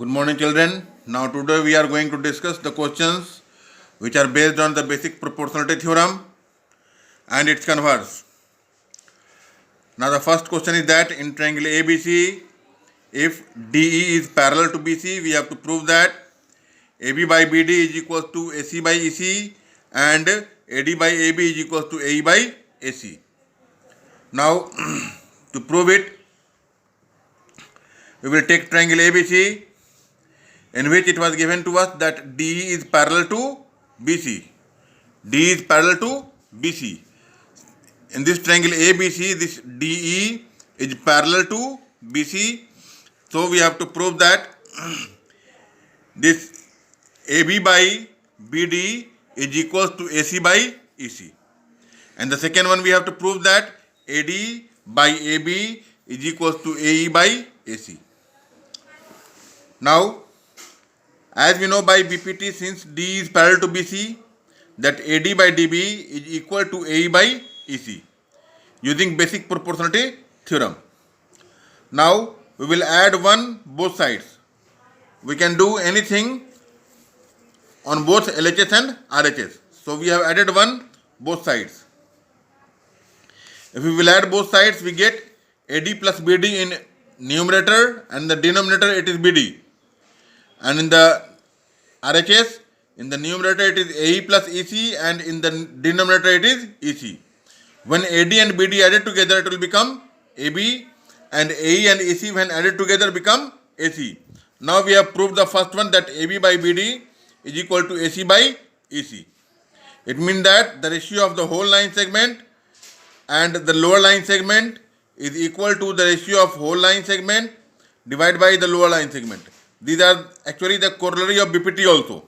Good morning, children. Now today we are going to discuss the questions which are based on the basic proportionality theorem and its converse. Now the first question is that in triangle ABC, if DE is parallel to BC, we have to prove that AB by BD is equal to AC by EC and AD by AB is equal to AE by AC. Now to prove it, we will take triangle ABC in which it was given to us that DE is parallel to BC. D is parallel to BC. In this triangle ABC, this DE is parallel to BC. So we have to prove that this AB by BD is equal to AC by EC. And the second one, we have to prove that AD by AB is equal to AE by AC. Now, as we know by BPT, since D is parallel to BC, that AD by DB is equal to AE by EC using basic proportionality theorem. Now we will add one both sides. We can do anything on both LHS and RHS. So we have added one both sides. If we will add both sides, we get AD plus BD in numerator and the denominator it is BD. And in the RHS, in the numerator it is AE plus EC and in the denominator it is EC. When AD and BD added together, it will become AB, and AE and EC when added together become AC. Now we have proved the first one, that AB by BD is equal to AC by EC. It means that the ratio of the whole line segment and the lower line segment is equal to the ratio of whole line segment divided by the lower line segment. These are actually the corollary of BPT also.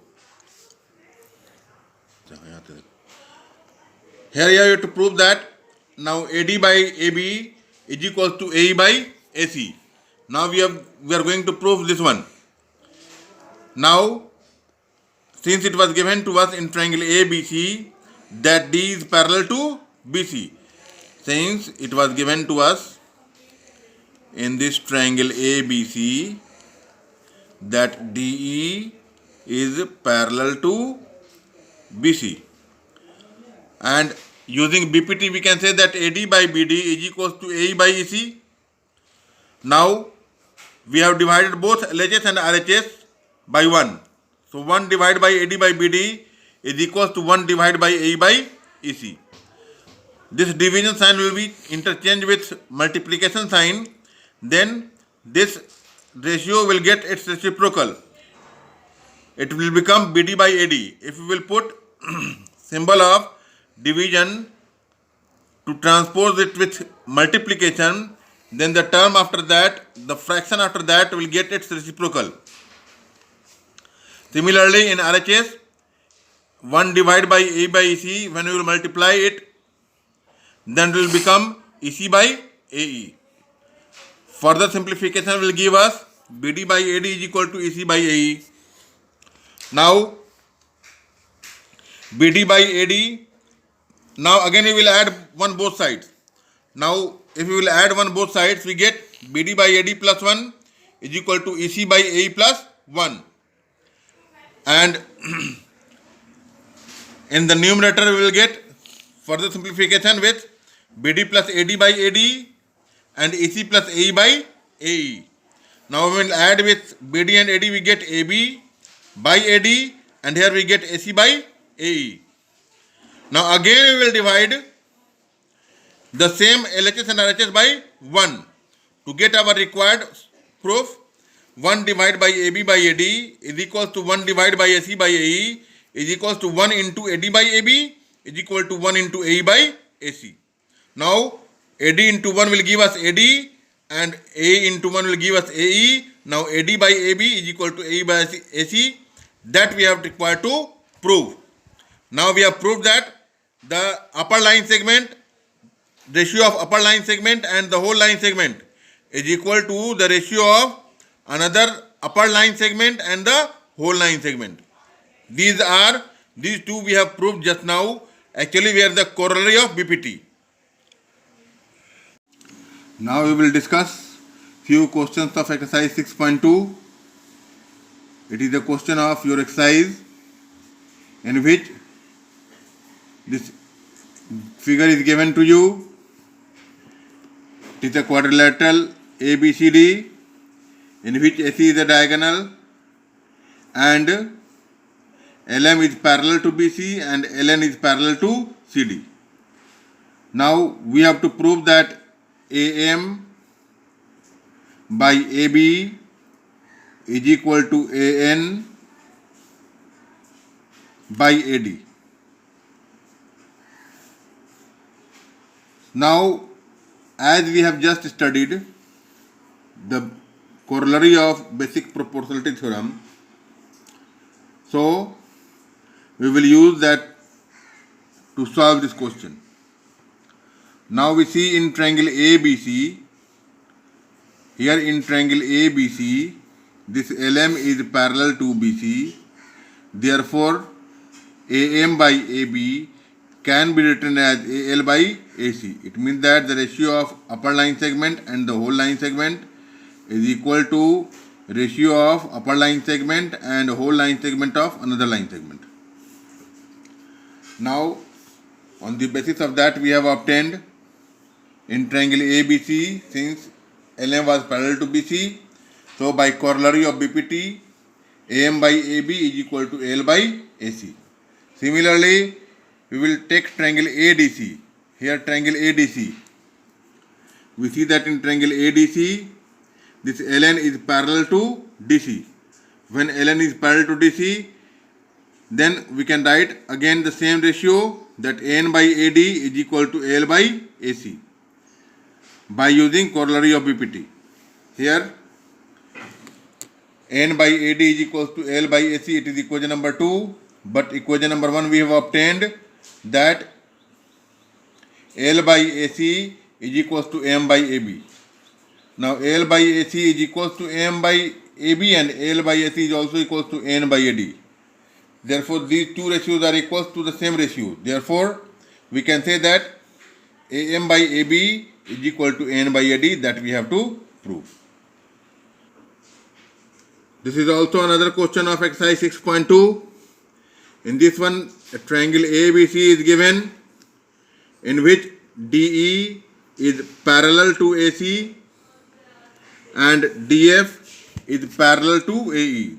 Here you have to prove that now AD by AB is equal to AE by AC. Now we are going to prove this one. Now, since it was given to us in triangle ABC that D is parallel to BC, since it was given to us in this triangle ABC that DE is parallel to BC, and using BPT we can say that AD by BD is equal to AE by EC. Now we have divided both LHS and RHS by 1. So 1 divided by AD by BD is equal to 1 divided by AE by EC. This division sign will be interchanged with multiplication sign. Then this ratio will get its reciprocal. It will become BD by AD. If we will put symbol of division to transpose it with multiplication, then the term after that, the fraction after that will get its reciprocal. Similarly, in RHS, 1 divided by A by EC, when we will multiply it, then it will become EC by AE. Further simplification will give us BD by AD is equal to EC by AE. Now, BD by AD, now again we will add one both sides. Now, if we will add one both sides, we get BD by AD plus 1 is equal to EC by AE plus 1. And in the numerator, we will get further simplification with BD plus AD by AD and EC plus AE by AE. Now we will add with BD and AD, we get AB by AD, and here we get AC by AE. Now again we will divide the same LHS and RHS by 1 to get our required proof. 1 divided by AB by AD is equal to 1 divided by AC by AE is equal to 1 into AD by AB is equal to 1 into AE by AC. Now AD into 1 will give us AD and A into 1 will give us AE. Now AD by AB is equal to AE by AC. That we have required to prove. Now we have proved that the upper line segment, ratio of upper line segment and the whole line segment is equal to the ratio of another upper line segment and the whole line segment. These two we have proved just now. Actually, we are the corollary of BPT. Now we will discuss few questions of exercise 6.2. It is a question of your exercise in which this figure is given to you. It is a quadrilateral ABCD in which AC is a diagonal and LM is parallel to BC and LN is parallel to CD. Now we have to prove that AM by AB is equal to AN by AD. Now, as we have just studied the corollary of basic proportionality theorem, so we will use that to solve this question. Now we see in triangle ABC, here in triangle ABC, this LM is parallel to BC, therefore AM by AB can be written as AL by AC. It means that the ratio of upper line segment and the whole line segment is equal to ratio of upper line segment and whole line segment of another line segment. Now, on the basis of that, we have obtained in triangle ABC, since LM was parallel to BC, so by corollary of BPT, AM by AB is equal to AL by AC. Similarly, we will take triangle ADC. Here triangle ADC. We see that in triangle ADC, this LN is parallel to DC. When LN is parallel to DC, then we can write again the same ratio, that AN by AD is equal to AL by AC by using corollary of BPT. Here AN by AD is equal to AL by AC, it is equation number 2, but equation number 1 we have obtained that L by AC is equals to M by AB. Now L by AC is equals to M by AB and L by AC is also equals to N by AD. Therefore, these two ratios are equals to the same ratio. Therefore, we can say that AM by AB is equal to N by AD, that we have to prove. This is also another question of exercise 6.2. In this one, a triangle ABC is given in which DE is parallel to AC and DF is parallel to AE.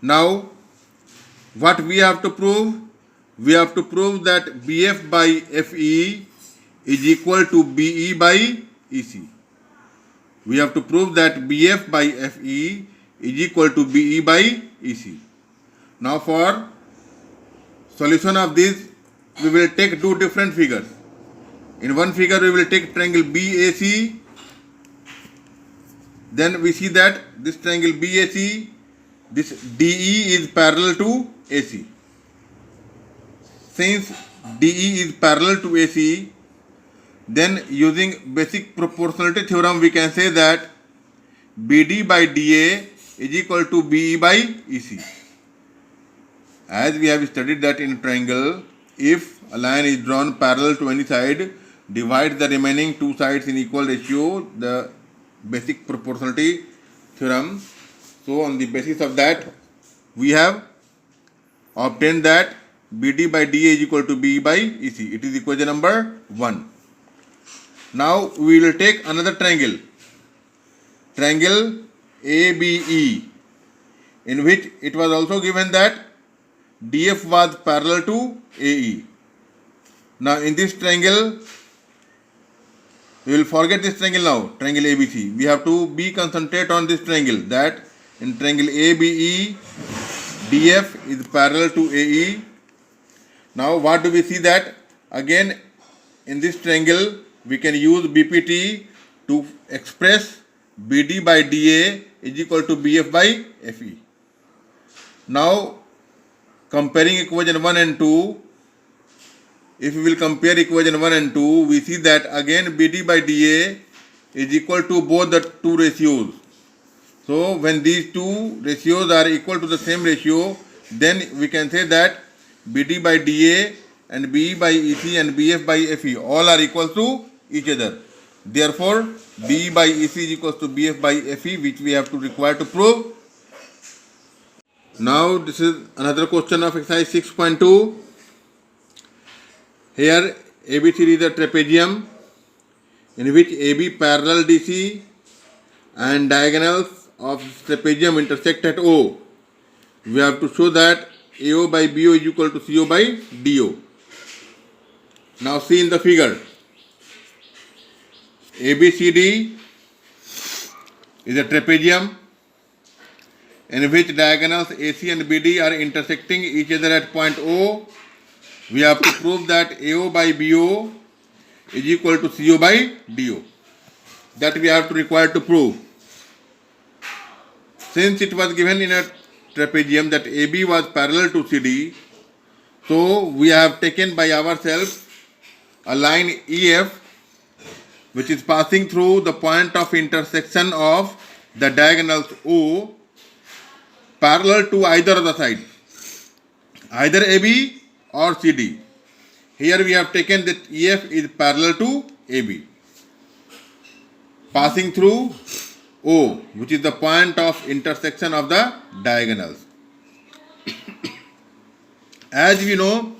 Now, what we have to prove? We have to prove that BF by FE is equal to BE by EC. We have to prove that BF by FE is equal to BE by EC. Now for solution of this, we will take two different figures. In one figure we will take triangle BAC. Then we see that this triangle BAC, this DE is parallel to AC. Since DE is parallel to AC, then using basic proportionality theorem we can say that BD by DA is equal to BE by EC. As we have studied that in triangle, if a line is drawn parallel to any side, divide the remaining two sides in equal ratio, the basic proportionality theorem. So on the basis of that, we have obtained that BD by DA is equal to BE by EC. It is equation number 1. Now we will take another triangle, triangle ABE, in which it was also given that DF was parallel to AE. Now in this triangle, we will forget this triangle now, triangle ABC. We have to be concentrate on this triangle, that in triangle ABE, DF is parallel to AE. Now what do we see that? Again in this triangle, we can use BPT to express BD by DA is equal to BF by FE. Now comparing equation 1 and 2, if we will compare equation 1 and 2, we see that again BD by DA is equal to both the two ratios. So when these two ratios are equal to the same ratio, then we can say that BD by DA and BE by EC and BF by FE all are equal to each other. Therefore, BE by EC is equals to BF by FE, which we have to require to prove. Now, this is another question of exercise 6.2. Here, ABCD is a trapezium in which AB parallel DC and diagonals of trapezium intersect at O. We have to show that AO by BO is equal to CO by DO. Now see in the figure, ABCD is a trapezium in which diagonals AC and BD are intersecting each other at point O. We have to prove that AO by BO is equal to CO by DO. That we have to require to prove. Since it was given in a trapezium that AB was parallel to CD, so we have taken by ourselves a line EF which is passing through the point of intersection of the diagonals O parallel to either of the side, either AB or CD. Here we have taken that EF is parallel to AB, passing through O, which is the point of intersection of the diagonals. As we know,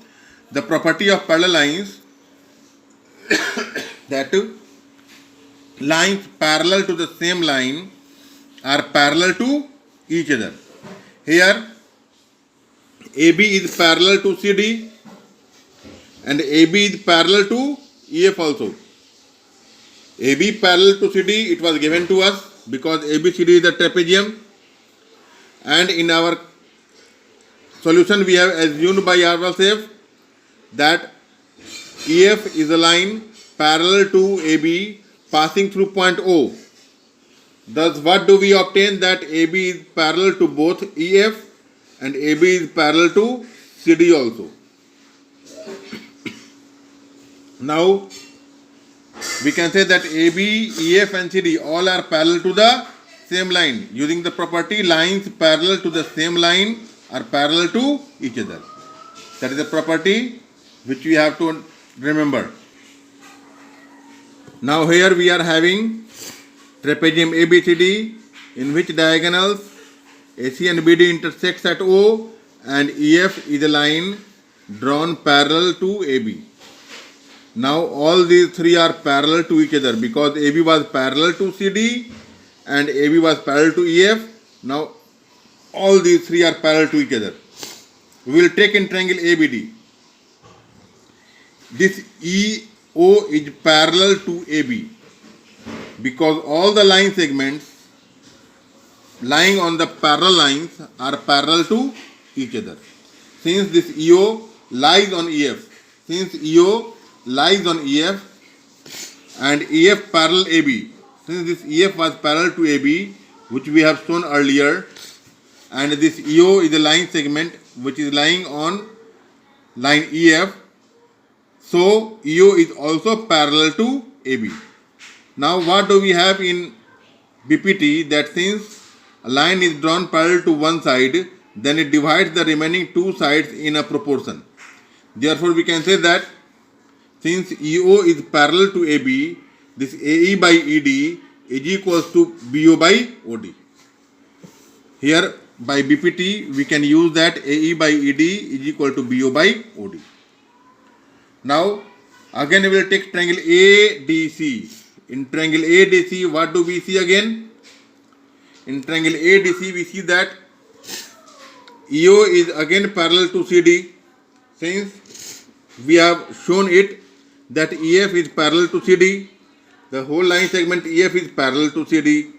the property of parallel lines that lines parallel to the same line are parallel to each other. Here, AB is parallel to CD and AB is parallel to EF also. AB parallel to CD, it was given to us because ABCD is the trapezium, and in our solution we have assumed by ourselves that EF is a line parallel to AB passing through point O. Thus, what do we obtain? That AB is parallel to both EF and AB is parallel to CD also. Now, we can say that AB, EF and CD all are parallel to the same line using the property lines parallel to the same line are parallel to each other. That is a property which we have to remember. Now here we are having trapezium ABCD in which diagonals AC and BD intersects at O and EF is a line drawn parallel to AB. Now all these three are parallel to each other because AB was parallel to CD and AB was parallel to EF. Now all these three are parallel to each other. We will take in triangle ABD. This EO is parallel to AB because all the line segments lying on the parallel lines are parallel to each other. Since this EO lies on EF, and EF parallel AB, since this EF was parallel to AB, which we have shown earlier, and this EO is a line segment which is lying on line EF, so EO is also parallel to AB. Now what do we have in BPT? That since a line is drawn parallel to one side, then it divides the remaining two sides in a proportion. Therefore we can say that since EO is parallel to AB, this AE by ED is equals to BO by OD. Here by BPT we can use that AE by ED is equal to BO by OD. Now again we will take triangle ADC. In triangle ADC, what do we see again? In triangle ADC we see that EO is again parallel to CD. Since we have shown it that EF is parallel to CD, the whole line segment EF is parallel to CD.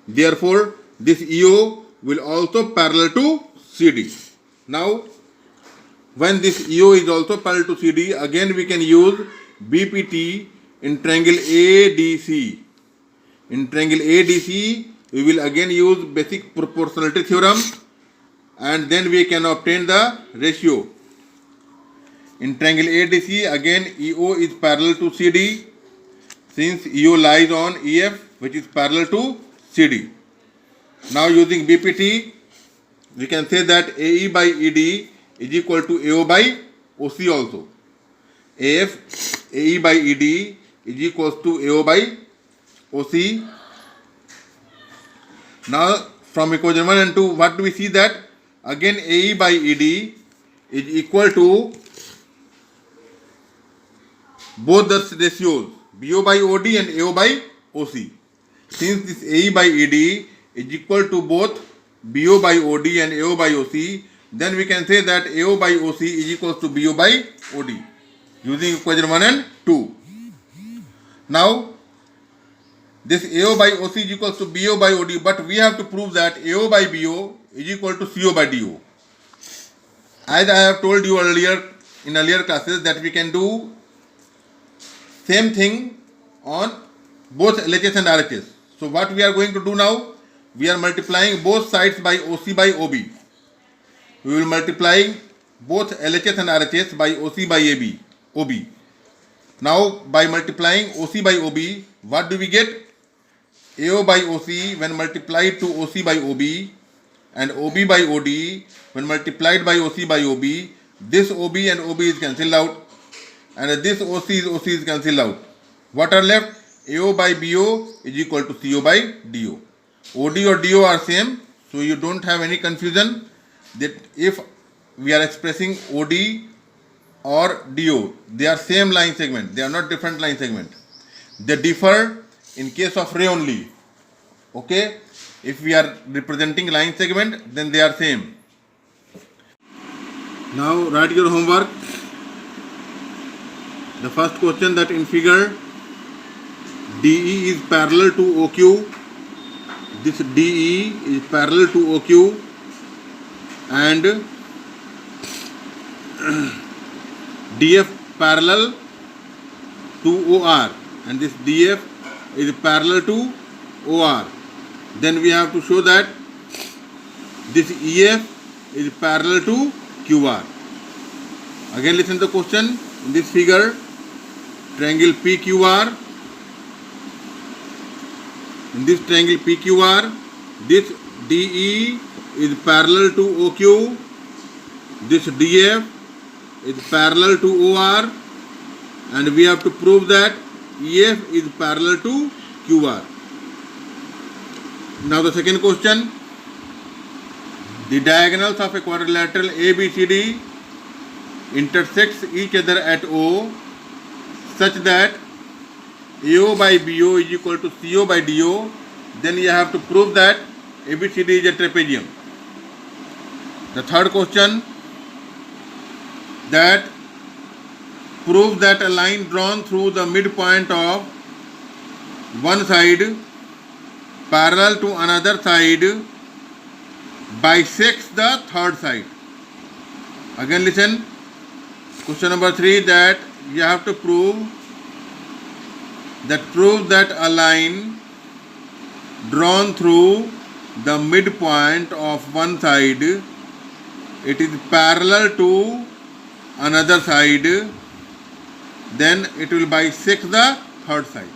Therefore, this EO will also parallel to CD. Now, when this EO is also parallel to CD, again we can use BPT in triangle ADC. In triangle ADC, we will again use basic proportionality theorem and then we can obtain the ratio. In triangle ADC, again EO is parallel to CD since EO lies on EF which is parallel to CD. Now using BPT, we can say that AE by ED is equal to AO by OC also. AE by ED is equals to AO by OC. Now from equation 1 and 2, what do we see that again AE by ED is equal to both the ratios BO by OD and AO by OC. Since this AE by ED is equal to both BO by OD and AO by OC, then we can say that AO by OC is equal to BO by OD using equation 1 and 2. Now this AO by OC is equal to BO by OD, but we have to prove that AO by BO is equal to CO by DO. As I have told you earlier in earlier classes that we can do same thing on both LHS and RHS. So what we are going to do now, we are multiplying both sides by OC by OB. We will multiplying both LHS and RHS by OC by OB. Now by multiplying OC by OB, what do we get? AO by OC when multiplied to OC by OB and OB by OD when multiplied by OC by OB, this OB and OB is cancelled out and this OC is cancelled out. What are left? AO by BO is equal to CO by DO. OD or DO are same, so you don't have any confusion that if we are expressing OD or DO, they are same line segment, they are not different line segment. They differ in case of ray only. Okay, if we are representing line segment, then they are same. Now write your homework. The first question, that in figure DE is parallel to OQ. This DE is parallel to OQ and DF parallel to OR, and this DF is parallel to OR. Then we have to show that this EF is parallel to QR. Again listen to the question. In this figure, triangle PQR. In this triangle PQR, this DE is parallel to OQ. This DF is parallel to OR, and we have to prove that EF is parallel to QR. Now the second question, the diagonals of a quadrilateral ABCD intersects each other at O such that AO by BO is equal to CO by DO. Then you have to prove that ABCD is a trapezium. The third question, that prove that a line drawn through the midpoint of one side parallel to another side bisects the third side. Again listen, question number 3, that you have to prove that a line drawn through the midpoint of one side, it is parallel to another side, then it will bisect the third side.